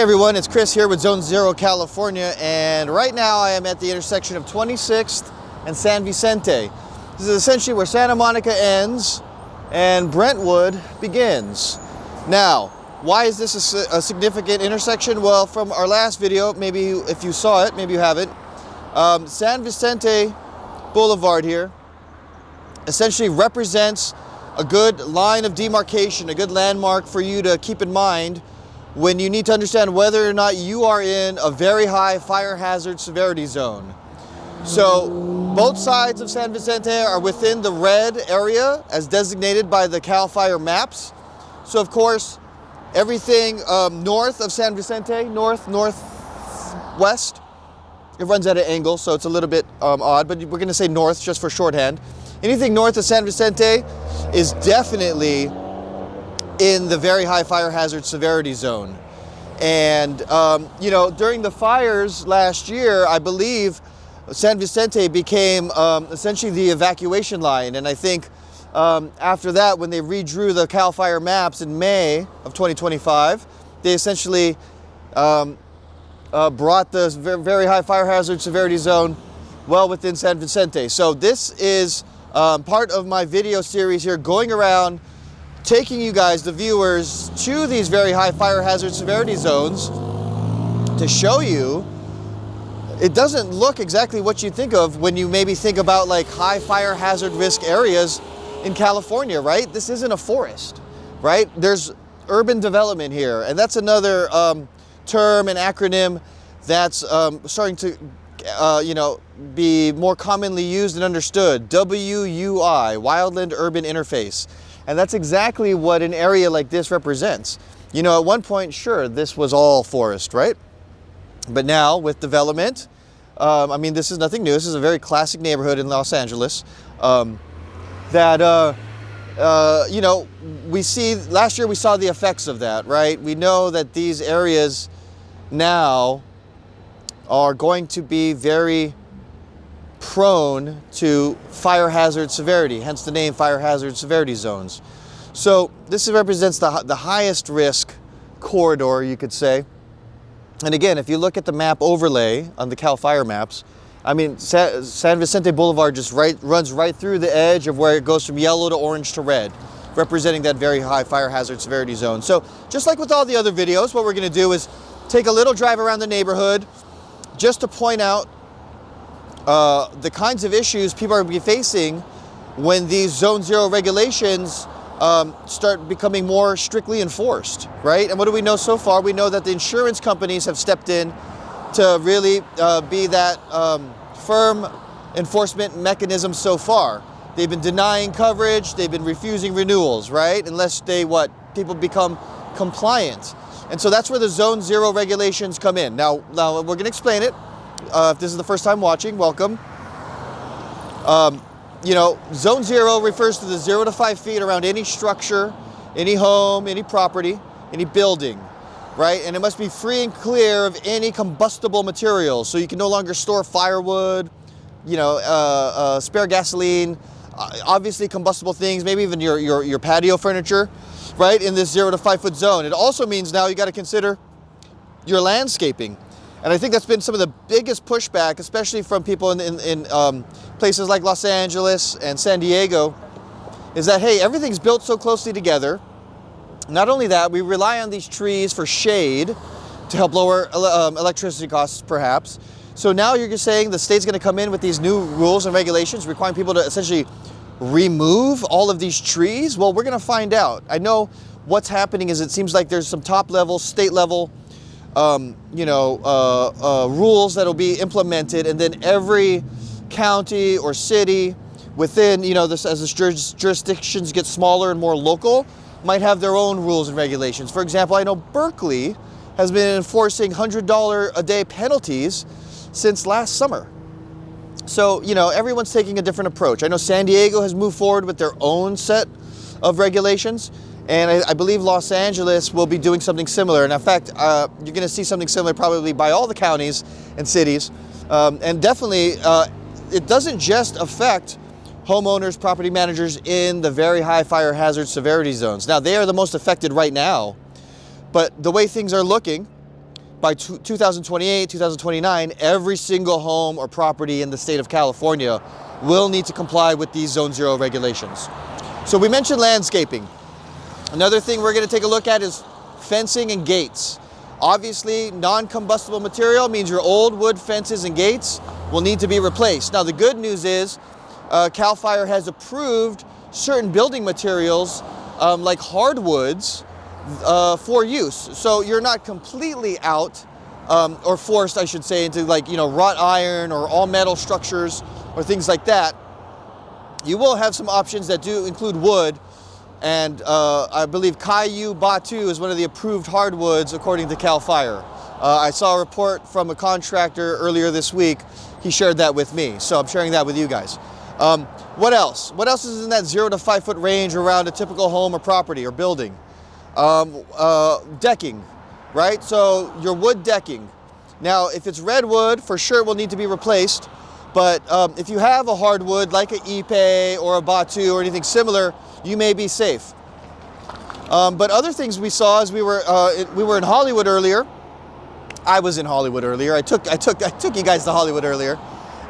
Hey everyone, it's Chris here with Zone Zero California, and right now I am at the intersection of 26th and San Vicente. This is essentially where Santa Monica ends and Brentwood begins. Now, why is this a significant intersection? Well, from our last video, maybe if you saw it, maybe you haven't, San Vicente Boulevard here essentially represents a good line of demarcation, a good landmark for you to keep in mind when you need to understand whether or not you are in a very high fire hazard severity zone. So both sides of San Vicente are within the red area as designated by the CAL FIRE maps. So of course, everything north of San Vicente, northwest, it runs at an angle, so it's a little bit odd, but we're gonna say north just for shorthand. Anything north of San Vicente is definitely in the very high fire hazard severity zone. And you know, during the fires last year, I believe San Vicente became essentially the evacuation line. And I think after that, when they redrew the CAL FIRE maps in May of 2025, they essentially brought the very high fire hazard severity zone well within San Vicente. So this is part of my video series here, going around taking you guys, the viewers, to these very high fire hazard severity zones to show you it doesn't look exactly what you think of when you maybe think about like high fire hazard risk areas in California, right? This isn't a forest, right? There's urban development here, and that's another term and acronym that's starting to you know, be more commonly used and understood. WUI, Wildland Urban Interface. And that's exactly what an area like this represents. You know, at one point, sure, this was all forest, right? But now with development, I mean, this is nothing new. This is a very classic neighborhood in Los Angeles that, you know, we see, last year we saw the effects of that, right? We know that these areas now are going to be very prone to fire hazard severity, hence the name fire hazard severity zones. So this represents the highest risk corridor, you could say. And again, if you look at the map overlay on the CAL FIRE maps, I mean, San Vicente Boulevard just runs right through the edge of where it goes from yellow to orange to red, representing that very high fire hazard severity zone. So just like with all the other videos, what we're gonna do is take a little drive around the neighborhood just to point out the kinds of issues people are facing when these Zone Zero regulations start becoming more strictly enforced, right? And what do we know so far? We know that the insurance companies have stepped in to really be that firm enforcement mechanism so far. They've been denying coverage, they've been refusing renewals, right? Unless people become compliant. And so that's where the Zone Zero regulations come in. Now we're gonna explain it. If this is the first time watching, welcome. You know, Zone Zero refers to the 0 to 5 feet around any structure, any home, any property, any building, right? And it must be free and clear of any combustible materials. So you can no longer store firewood, you know, spare gasoline, obviously combustible things, maybe even your patio furniture, right? In this 0 to 5 foot zone. It also means now you got to consider your landscaping. And I think that's been some of the biggest pushback, especially from people in places like Los Angeles and San Diego, is that, hey, everything's built so closely together. Not only that, we rely on these trees for shade to help lower electricity costs, perhaps. So now you're just saying the state's gonna come in with these new rules and regulations requiring people to essentially remove all of these trees? Well, we're gonna find out. I know what's happening is it seems like there's some top level, state level, you know, rules that'll be implemented, and then every county or city within, you know, this, as the jurisdictions get smaller and more local, might have their own rules and regulations. For example, I know Berkeley has been enforcing $100 a day penalties since last summer. So, you know, everyone's taking a different approach. I know San Diego has moved forward with their own set of regulations. And I believe Los Angeles will be doing something similar. And in fact, you're going to see something similar probably by all the counties and cities. And definitely, it doesn't just affect homeowners, property managers in the very high fire hazard severity zones. Now, they are the most affected right now. But the way things are looking, by 2028, 2029, every single home or property in the state of California will need to comply with these Zone 0 regulations. So we mentioned landscaping. Another thing we're going to take a look at is fencing and gates. Obviously, non-combustible material means your old wood fences and gates will need to be replaced. Now, the good news is CAL FIRE has approved certain building materials like hardwoods for use. So you're not completely out or forced, I should say, into like, wrought iron or all metal structures or things like that. You will have some options that do include wood. And I believe Caillou Batu is one of the approved hardwoods according to CAL FIRE. I saw a report from a contractor earlier this week. He shared that with me, so I'm sharing that with you guys. What else? What else is in that 0 to 5 foot range around a typical home or property or building? Decking, right? So your wood decking. Now, if it's redwood, for sure it will need to be replaced. But if you have a hardwood like an Ipe or a Batu or anything similar, you may be safe. But other things we saw as we were in Hollywood earlier. I was in Hollywood earlier. I took you guys to Hollywood earlier,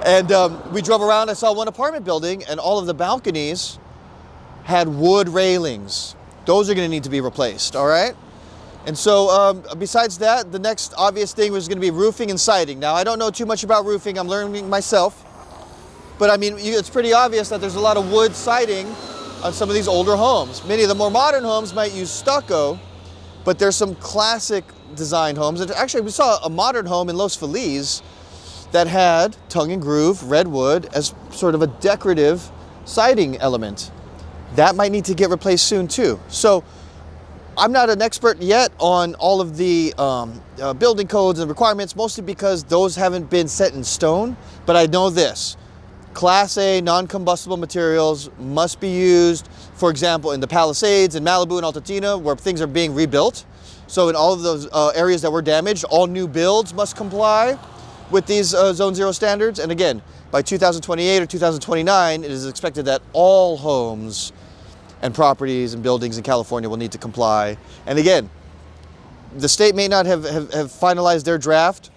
and we drove around. I saw one apartment building, and all of the balconies had wood railings. Those are going to need to be replaced. All right. And so besides that, the next obvious thing was going to be roofing and siding. Now, I don't know too much about roofing. I'm learning myself. But I mean, it's pretty obvious that there's a lot of wood siding on some of these older homes. Many of the more modern homes might use stucco, but there's some classic design homes. And actually, we saw a modern home in Los Feliz that had tongue and groove redwood as sort of a decorative siding element. That might need to get replaced soon too. So I'm not an expert yet on all of the building codes and requirements, mostly because those haven't been set in stone. But I know this. Class A non-combustible materials must be used, for example, in the Palisades, in Malibu and Altadena, where things are being rebuilt. So in all of those areas that were damaged, all new builds must comply with these Zone 0 standards. And again, by 2028 or 2029, it is expected that all homes and properties and buildings in California will need to comply. And again, the state may not have finalized their draft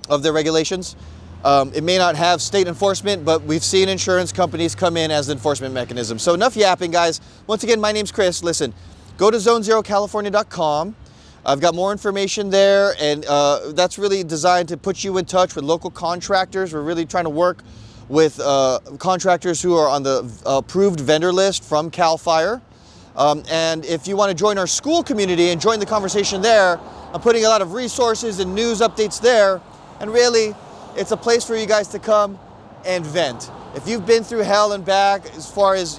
of their regulations. It may not have state enforcement, but we've seen insurance companies come in as an enforcement mechanism. So enough yapping, guys. Once again, my name's Chris. Listen, go to zone0california.com. I've got more information there, and that's really designed to put you in touch with local contractors. We're really trying to work with contractors who are on the approved vendor list from CAL FIRE. And if you want to join our school community and join the conversation there, I'm putting a lot of resources and news updates there. And really, it's a place for you guys to come and vent. If you've been through hell and back as far as,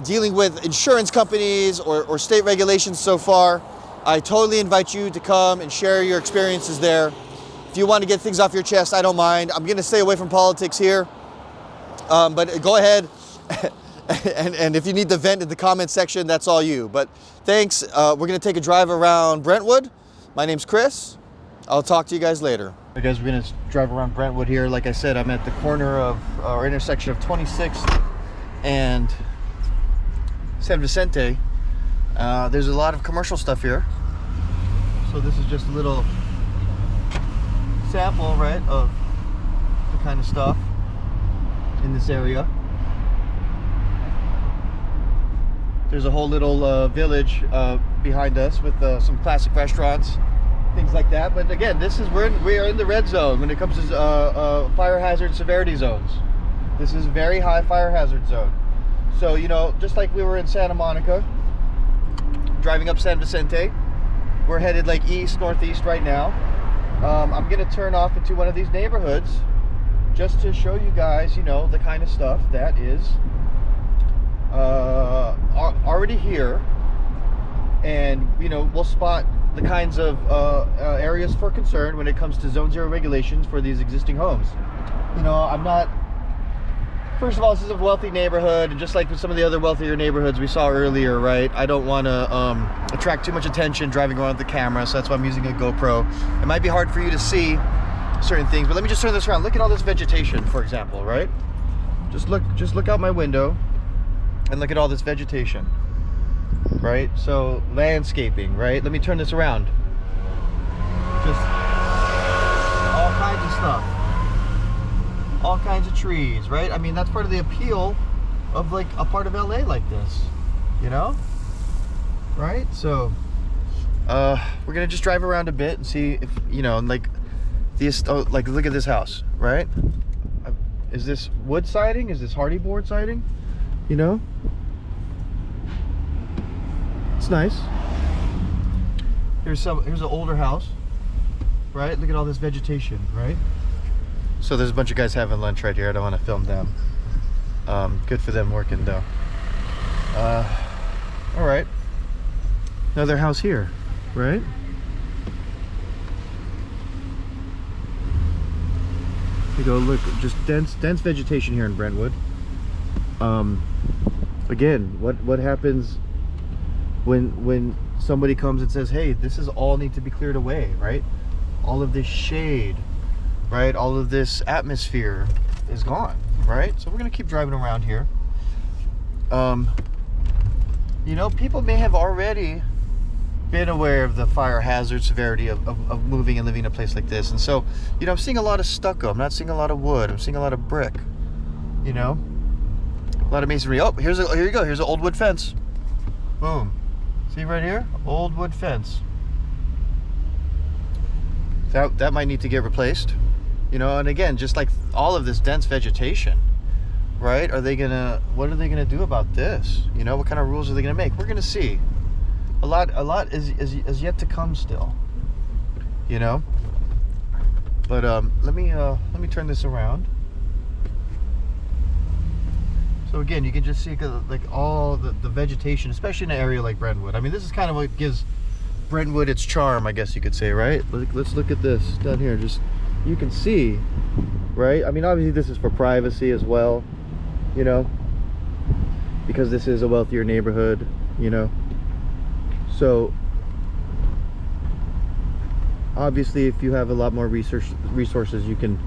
dealing with insurance companies or state regulations so far, I totally invite you to come and share your experiences there. If you want to get things off your chest, I don't mind. I'm going to stay away from politics here. But go ahead. and if you need to vent in the comment section, that's all you. But thanks. We're going to take a drive around Brentwood. My name's Chris. I'll talk to you guys later. Hey guys, we're going to drive around Brentwood here. Like I said, I'm at the corner of our intersection of 26th and San Vicente. There's a lot of commercial stuff here. So this is just a little sample, right, of the kind of stuff in this area. There's a whole little village behind us with some classic restaurants, things like that. But again, we are in the red zone when it comes to fire hazard severity zones. This is a very high fire hazard zone. So, just like we were in Santa Monica, driving up San Vicente, we're headed like east, northeast right now. I'm gonna turn off into one of these neighborhoods just to show you guys, the kind of stuff that is already here, and we'll spot the kinds of areas for concern when it comes to Zone 0 regulations for these existing homes. I'm not. First of all, this is a wealthy neighborhood, and just like with some of the other wealthier neighborhoods we saw earlier, right? I don't want to attract too much attention driving around with the camera, so that's why I'm using a GoPro. It might be hard for you to see certain things, but let me just turn this around. Look at all this vegetation, for example, right? Just look out my window and look at all this vegetation, right? So landscaping, right? Let me turn this around. just all kinds of stuff. All kinds of trees, right? I mean, that's part of the appeal of like a part of LA like this, you know? Right? So, we're gonna just drive around a bit and see if, you know, like these, like look at this house, right? Is this wood siding? Is this hardy board siding? You know? It's nice. Here's an older house, right? Look at all this vegetation, right? So there's a bunch of guys having lunch right here. I don't want to film them. Good for them working though. All right. Another house here, right? You go look, just dense vegetation here in Brentwood. Again, what happens when somebody comes and says, hey, this is all need to be cleared away, right? All of this shade, right? All of this atmosphere is gone, right? So we're gonna keep driving around here. You know, people may have already been aware of the fire hazard severity of moving and living in a place like this. And so, you know, I'm seeing a lot of stucco. I'm not seeing a lot of wood. I'm seeing a lot of brick, you know? A lot of masonry. Oh, here you go. Here's an old wood fence. Boom. See right here? Old wood fence. That might need to get replaced. You know, and again, just like all of this dense vegetation, right? What are they gonna do about this? You know, what kind of rules are they gonna make? We're gonna see. A lot is yet to come still. You know? But let me turn this around. So again, you can just see like all the vegetation, especially in an area like Brentwood. I mean, this is kind of what gives Brentwood its charm, I guess you could say, right? Let's look at this down here. Just, you can see, right? I mean, obviously this is for privacy as well, you know, because this is a wealthier neighborhood, you know. So obviously if you have a lot more resources, you can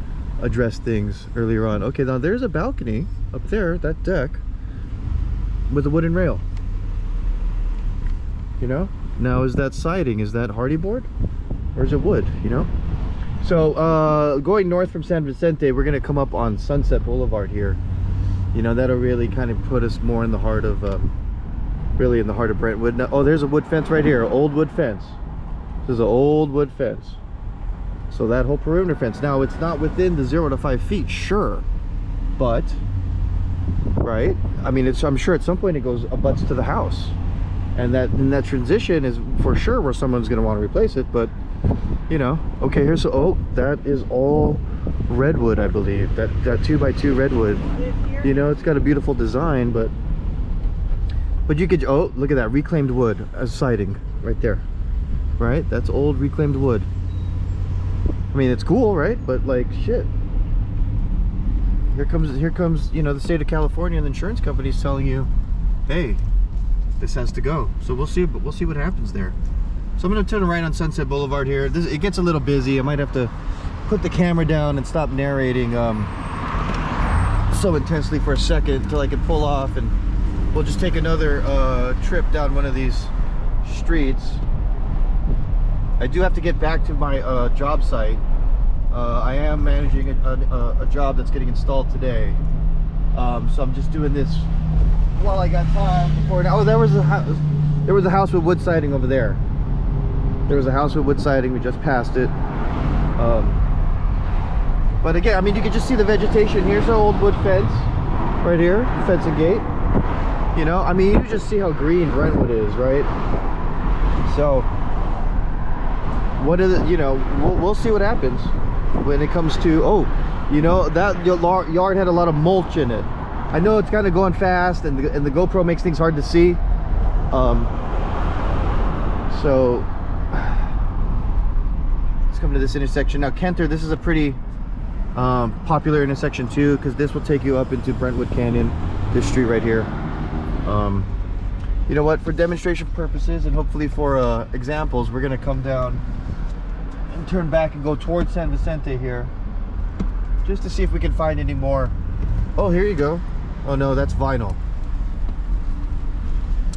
address things earlier on. Okay, now there's a balcony up there, that deck, with a wooden rail. You know? Now, is that siding? Is that hardy board? Or is it wood, you know? So, going north from San Vicente, we're gonna come up on Sunset Boulevard here. You know, that'll really kind of put us more in the heart of, really in the heart of Brentwood. Now, oh, there's a wood fence right here, old wood fence. This is an old wood fence. So that whole perimeter fence. Now, it's not within the 0 to 5 feet, sure. But, right? I mean, I'm sure at some point it abuts to the house. And that transition is for sure where someone's going to want to replace it. But, you know, okay, here's, oh, that is all redwood, I believe. That 2x2 redwood. You know, it's got a beautiful design, but you could, oh, look at that, reclaimed wood as siding right there. Right? That's old reclaimed wood. I mean, it's cool, right? But like, shit. Here comes, you know, the state of California and the insurance companies telling you, hey, this has to go. So we'll see what happens there. So I'm gonna turn right on Sunset Boulevard here. It gets a little busy. I might have to put the camera down and stop narrating so intensely for a second until I can pull off, and we'll just take another trip down one of these streets. I do have to get back to my job site. I am managing a job that's getting installed today. So I'm just doing this while I got time before. Oh, there was a house with wood siding over there. There was a house with wood siding. We just passed it. But again, I mean, you can just see the vegetation. Here's an old wood fence right here, fence and gate. You know, I mean, you just see how green Brentwood is, right? So, what is it? You know, we'll see what happens when it comes to, oh, you know, that yard had a lot of mulch in it. I know it's kind of going fast, and the GoPro makes things hard to see. So let's come to this intersection now. Kenter, this is a pretty popular intersection too, because this will take you up into Brentwood Canyon. This street right here. You know what? For demonstration purposes and hopefully for examples, we're gonna come down and turn back and go towards San Vicente here, just to see if we can find any more. Oh, here you go. Oh no, that's vinyl.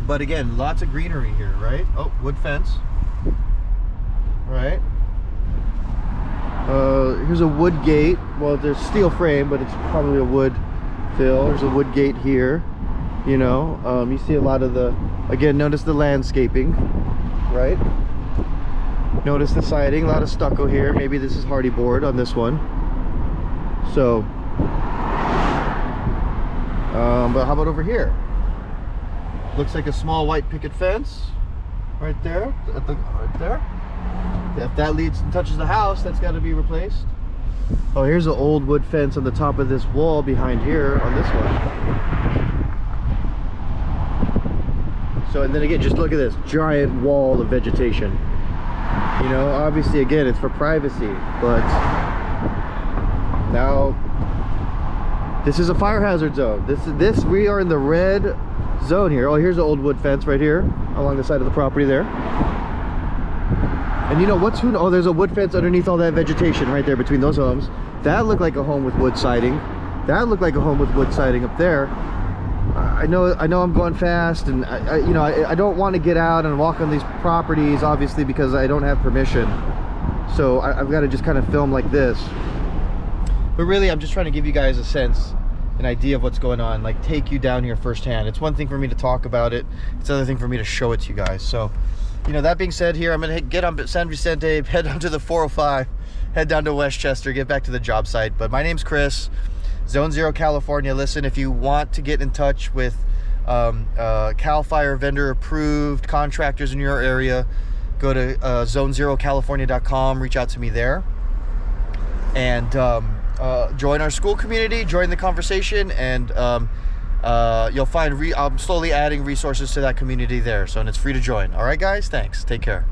But again, lots of greenery here, right? Oh, wood fence. Right? Here's a wood gate. Well, there's steel frame, but it's probably a wood fill. There's a wood gate here. You know, you see a lot of the, again, notice the landscaping, right? Notice the siding, a lot of stucco here. Maybe this is hardy board on this one. So, but how about over here? Looks like a small white picket fence right there, right there. If that leads and touches the house, that's got to be replaced. Oh, here's an old wood fence on the top of this wall behind here on this one. So, and then again, just look at this giant wall of vegetation. You know, obviously, again, it's for privacy, but now this is a fire hazard zone. We are in the red zone here. Oh, here's an old wood fence right here along the side of the property there. And you know what's oh, there's a wood fence underneath all that vegetation right there between those homes. That looked like a home with wood siding. That looked like a home with wood siding up there. I know I'm going fast, and I don't want to get out and walk on these properties, obviously, because I don't have permission. So I've got to just kind of film like this. But really, I'm just trying to give you guys a sense, an idea of what's going on, like take you down here firsthand. It's one thing for me to talk about it, it's another thing for me to show it to you guys. So, you know, that being said, here I'm gonna get on San Vicente, head down to the 405, head down to Westchester, get back to the job site. But my name's Chris, Zone Zero California. Listen, if you want to get in touch with Cal Fire vendor approved contractors in your area, go to zonezerocalifornia.com, reach out to me there, and join our school community, join the conversation, and you'll find I'm slowly adding resources to that community there. So, and it's free to join. All right, guys, thanks. Take care.